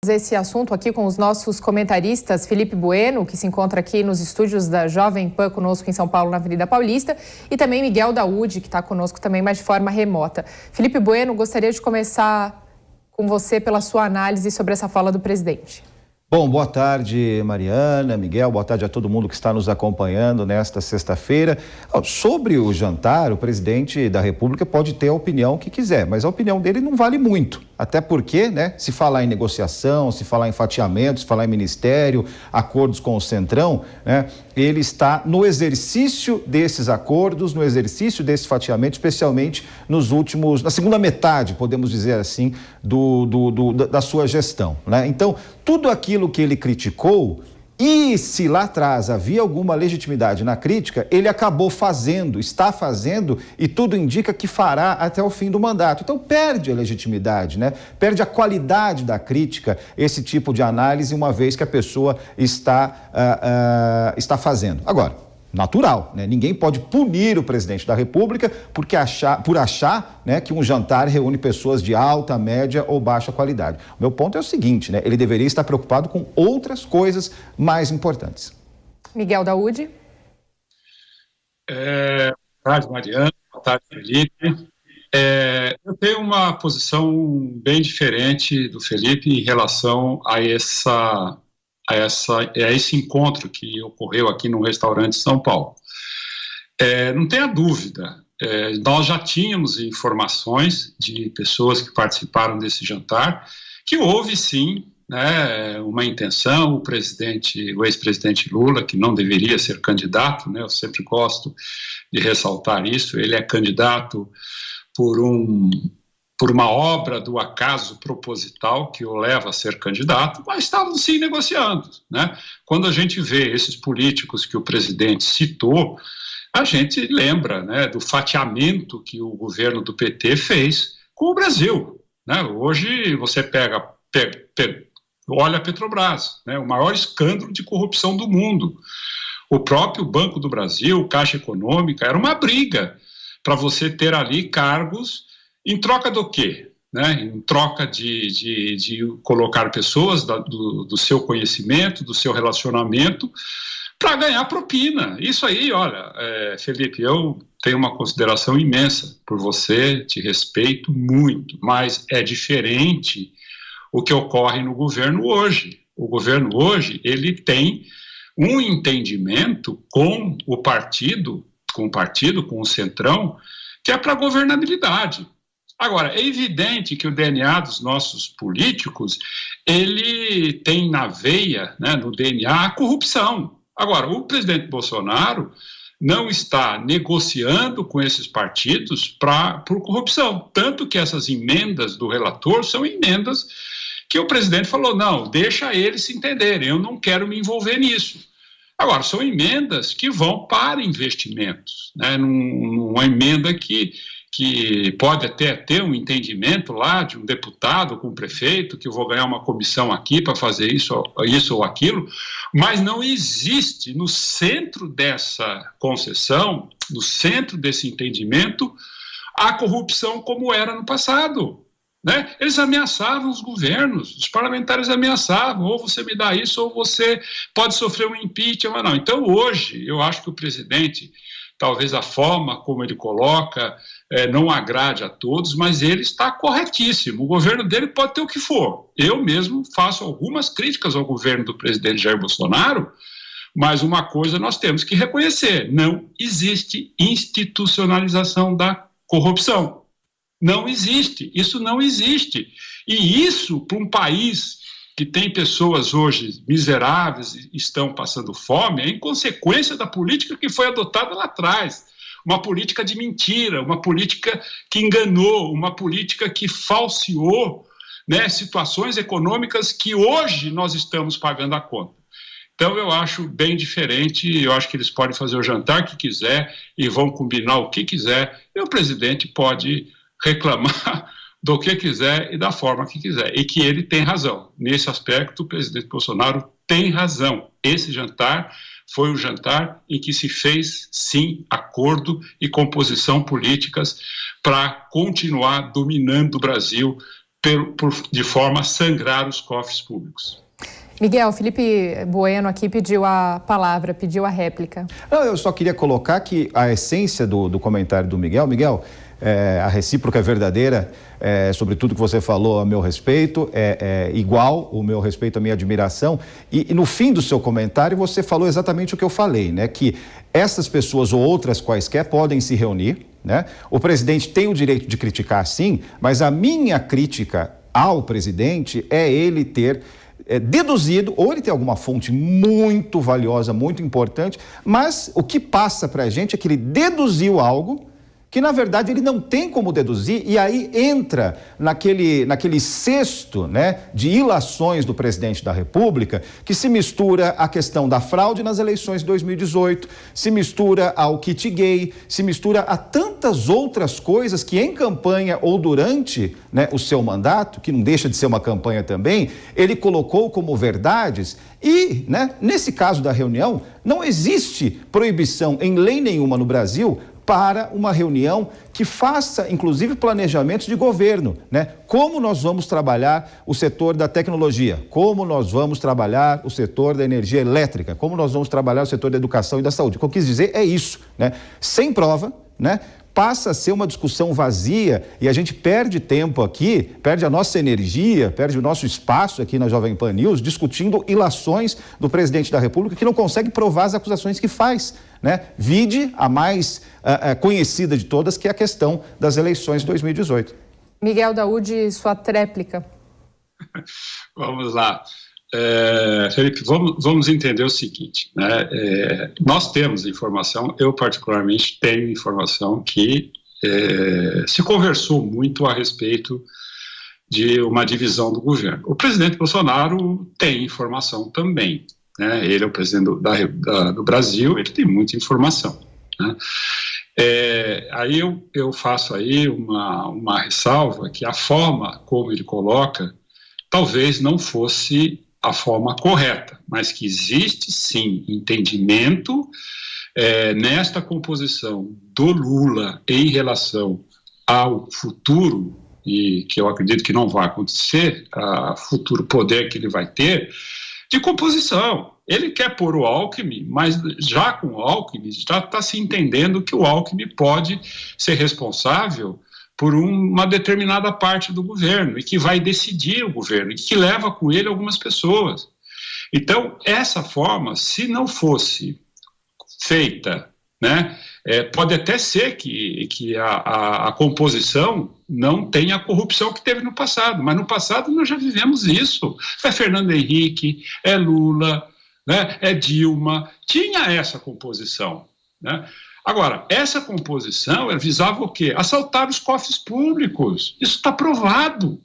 Esse assunto aqui com os nossos comentaristas, Felipe Bueno, que se encontra aqui nos estúdios da Jovem Pan conosco em São Paulo, na Avenida Paulista, e também Miguel Daúde, que está conosco também, mas de forma remota. Felipe Bueno, gostaria de começar com você pela sua análise sobre essa fala do presidente. Bom, boa tarde, Mariana, Miguel, boa tarde a todo mundo que está nos acompanhando nesta sexta-feira. Sobre o jantar, o presidente da República pode ter a opinião que quiser, mas a opinião dele não vale muito. Até porque, né, se falar em negociação, se falar em fatiamento, se falar em ministério, acordos com o Centrão, né, ele está no exercício desses acordos, no exercício desse fatiamento, especialmente na segunda metade, podemos dizer assim, da sua gestão, né? Então, tudo aquilo que ele criticou, e se lá atrás havia alguma legitimidade na crítica, ele acabou fazendo, está fazendo, e tudo indica que fará até o fim do mandato. Então perde a legitimidade, né? Perde a qualidade da crítica, esse tipo de análise, uma vez que a pessoa está fazendo. Agora, natural, né? Ninguém pode punir o presidente da República por achar, né, que um jantar reúne pessoas de alta, média ou baixa qualidade. O meu ponto é o seguinte, né? Ele deveria estar preocupado com outras coisas mais importantes. Miguel Daúde. Boa tarde, Mariana. Boa tarde, Felipe. Eu tenho uma posição bem diferente do Felipe em relação a esse encontro que ocorreu aqui no restaurante São Paulo. Não tenha dúvida, nós já tínhamos informações de pessoas que participaram desse jantar, que houve sim, né, uma intenção, o ex-presidente Lula, que não deveria ser candidato, né, eu sempre gosto de ressaltar isso, ele é candidato por uma obra do acaso proposital que o leva a ser candidato, mas estavam sim negociando, né? Quando a gente vê esses políticos que o presidente citou, a gente lembra, né, do fatiamento que o governo do PT fez com o Brasil, né? Hoje você olha a Petrobras, né, o maior escândalo de corrupção do mundo. O próprio Banco do Brasil, Caixa Econômica, era uma briga para você ter ali cargos em troca do quê? Né? Em troca de colocar pessoas do seu conhecimento, do seu relacionamento, para ganhar propina. Isso aí, olha, Felipe, eu tenho uma consideração imensa por você, te respeito muito, mas é diferente o que ocorre no governo hoje. O governo hoje, ele tem um entendimento com o partido, com o Centrão, que é para governabilidade. Agora, é evidente que o DNA dos nossos políticos, ele tem na veia, né, no DNA, a corrupção. Agora, o presidente Bolsonaro não está negociando com esses partidos por corrupção. Tanto que essas emendas do relator são emendas que o presidente falou, não, deixa eles se entenderem, eu não quero me envolver nisso. Agora, são emendas que vão para investimentos, né, numa emenda que pode até ter um entendimento lá de um deputado com o prefeito, que eu vou ganhar uma comissão aqui para fazer isso ou aquilo, mas não existe no centro dessa concessão, no centro desse entendimento, a corrupção como era no passado. Né? Eles ameaçavam os governos, os parlamentares ameaçavam, ou você me dá isso, ou você pode sofrer um impeachment, ou não. Então, hoje, eu acho que o presidente, talvez a forma como ele coloca, não agrade a todos, mas ele está corretíssimo. O governo dele pode ter o que for. Eu mesmo faço algumas críticas ao governo do presidente Jair Bolsonaro, mas uma coisa nós temos que reconhecer, não existe institucionalização da corrupção. Não existe, isso não existe. E isso, para um país que tem pessoas hoje miseráveis e estão passando fome, é em consequência da política que foi adotada lá atrás. Uma política de mentira, uma política que enganou, uma política que falseou, né, situações econômicas que hoje nós estamos pagando a conta. Então, eu acho bem diferente, eu acho que eles podem fazer o jantar que quiser e vão combinar o que quiser, e o presidente pode reclamar do que quiser e da forma que quiser, e que ele tem razão. Nesse aspecto, o presidente Bolsonaro tem razão. Esse jantar foi um jantar em que se fez, sim, acordo e composição políticas para continuar dominando o Brasil de forma a sangrar os cofres públicos. Miguel, Felipe Bueno aqui pediu a palavra, pediu a réplica. Não, eu só queria colocar que a essência do comentário do Miguel, a recíproca é verdadeira, sobre tudo que você falou a meu respeito, é igual o meu respeito, a minha admiração, e no fim do seu comentário você falou exatamente o que eu falei, né? Que essas pessoas ou outras quaisquer podem se reunir, né? O presidente tem o direito de criticar, sim, mas a minha crítica ao presidente é ele ter deduzido, ou ele tem alguma fonte muito valiosa, muito importante, mas o que passa para a gente é que ele deduziu algo que, na verdade, ele não tem como deduzir, e aí entra naquele cesto, né, de ilações do presidente da República, que se mistura a questão da fraude nas eleições de 2018, se mistura ao kit gay, se mistura a tantas outras coisas que em campanha ou durante, né, o seu mandato, que não deixa de ser uma campanha também, ele colocou como verdades. E, né, nesse caso da reunião, não existe proibição em lei nenhuma no Brasil para uma reunião que faça, inclusive, planejamentos de governo, né? Como nós vamos trabalhar o setor da tecnologia, como nós vamos trabalhar o setor da energia elétrica, como nós vamos trabalhar o setor da educação e da saúde. O que eu quis dizer é isso, né? Sem prova, né? Passa a ser uma discussão vazia e a gente perde tempo aqui, perde a nossa energia, perde o nosso espaço aqui na Jovem Pan News discutindo ilações do presidente da República que não consegue provar as acusações que faz, né? Vide a mais conhecida de todas, que é a questão das eleições de 2018. Miguel Daúde, sua tréplica. Vamos lá. Felipe, vamos entender o seguinte, né? Nós temos informação, eu particularmente tenho informação que se conversou muito a respeito de uma divisão do governo. O presidente Bolsonaro tem informação também, né? Ele é o presidente do Brasil, ele tem muita informação, né? Aí eu faço aí uma ressalva que a forma como ele coloca talvez não fosse a forma correta, mas que existe sim entendimento nesta composição do Lula em relação ao futuro, e que eu acredito que não vai acontecer, a futuro poder que ele vai ter, de composição. Ele quer pôr o Alckmin, mas já com o Alckmin já está se entendendo que o Alckmin pode ser responsável por uma determinada parte do governo e que vai decidir o governo e que leva com ele algumas pessoas. Então, essa forma, se não fosse feita, né, pode até ser que a composição não tenha a corrupção que teve no passado, mas no passado nós já vivemos isso. É Fernando Henrique, é Lula, né, é Dilma, tinha essa composição, né? Agora, essa composição visava o quê? Assaltar os cofres públicos. Isso está provado,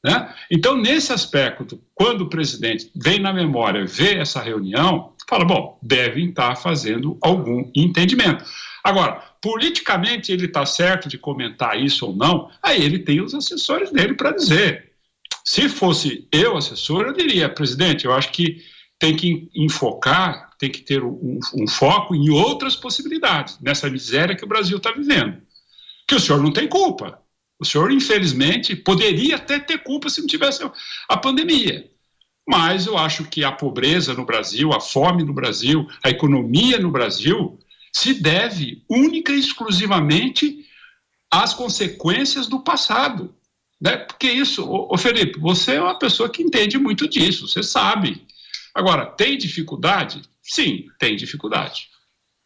né? Então, nesse aspecto, quando o presidente vem na memória, vê essa reunião, fala, bom, devem estar fazendo algum entendimento. Agora, politicamente ele está certo de comentar isso ou não, aí ele tem os assessores dele para dizer. Se fosse eu assessor, eu diria, presidente, eu acho que tem que enfocar, tem que ter um foco em outras possibilidades, nessa miséria que o Brasil está vivendo. Que o senhor não tem culpa. O senhor, infelizmente, poderia até ter culpa se não tivesse a pandemia. Mas eu acho que a pobreza no Brasil, a fome no Brasil, a economia no Brasil, se deve única e exclusivamente às consequências do passado, né? Porque isso, Felipe, você é uma pessoa que entende muito disso, você sabe. Agora, tem dificuldade? Sim, tem dificuldade.